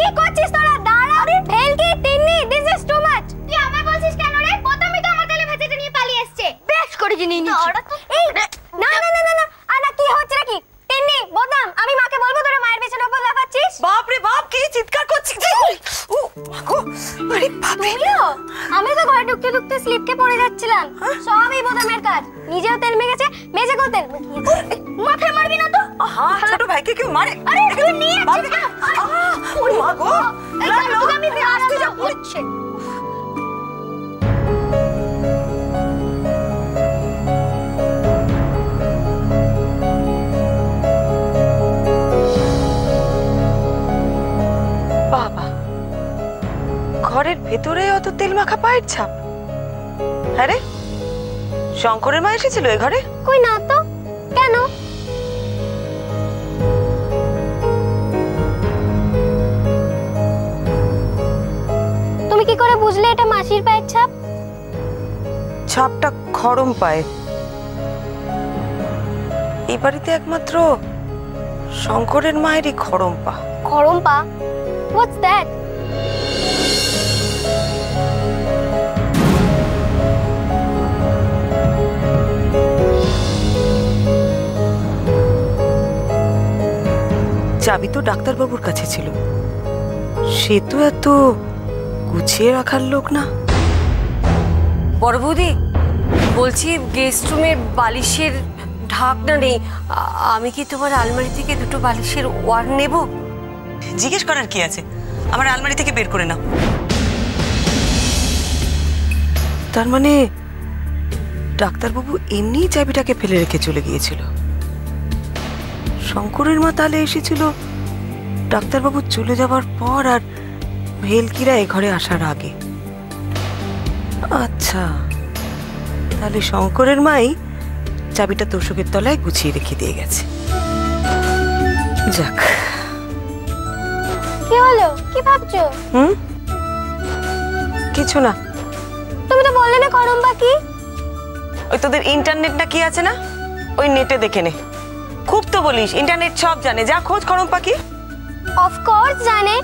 কি করছিস তোরা? দাঁড়া। Bhelki, Tinni, this is too much. তুই আমায় বলছিস কেন রে? প্রথমেই তো আমার তেলে ভেজেটা নিয়ে পালিয়ে এসেছে। বেশ করে নিয়ে নিচ্ছি। এই না না না না না, আনা কি হচ্ছে নাকি? তিন্নি, বদনাম, আমি মাকে বলবো তোরা মায়ের পেছনে উপর লাফাচ্ছিস। বাপ রে বাপ, কি চিৎকার করছিস? ও মাগো, আরে বাপ রে। আমি তো ঘরে ঢুকতে ঢুকতে স্লিপকে পড়ে যাচ্ছিলাম। সবই বদনামের কাজ। নিজেও তেল মেখেছে, মেজেকেও তেল মেখিয়েছে। মাথায় মারবি না তো? হ্যাঁ, ছোট ভাইকে কেউ মারে? আরে তুই নিয়ে যাচ্ছিস কেন? ও মাগো, আমি আসতে যা হচ্ছে। বাবা, ঘরের ভেতরে অত তেল মাখা পায়ের ছাপ। হ্যাঁ রে, শঙ্করের মা এসেছিল এ ঘরে? কই না তো। কেন? তুমি কি করে বুঝলে এটা মাসির পায়ের ছাপ? ছাপটা খরম পায়ে। এই বাড়িতে একমাত্র শঙ্করের মায়েরই খরম পা। খরম পা? What's that? চাবি তো ডাক্তারবাবুর কাছে ছিল। সে তো এত গুছিয়ে রাখার লোক না। বড় বৌদি, বলছি গেস্ট রুমের বালিশের ঢাকনা নেই। আমি কি তোমার আলমারি থেকে দুটো বালিশের ওয়ার নেব? জিজ্ঞেস করার কি আছে, আমার আলমারি থেকে বের করে নাও। তার মানে ডাক্তারবাবু এমনিই চাবিটাকে ফেলে রেখে চলে গিয়েছিল। শঙ্করের মা তাহলে এসেছিল ডাক্তারবাবু চলে যাবার পর, আর ভেলকিরা এ ঘরে আসার আগে। আচ্ছা, তাহলে শঙ্করের মাই চাবিটা তোষকের তলায় গুছিয়ে রেখে দিয়ে গেছে। যাক। কি হলো? কি ভাবছো? কিছু না। তুমি তো বললে না খরম পা কি? ওই তোদের ইন্টারনেট না কি আছে না, ওই নেটে দেখে নে। খুব তো বলিস, ইন্টারনেট সব জানে। যা খোঁজ খরম পাখি। অফ কোর্স জানে।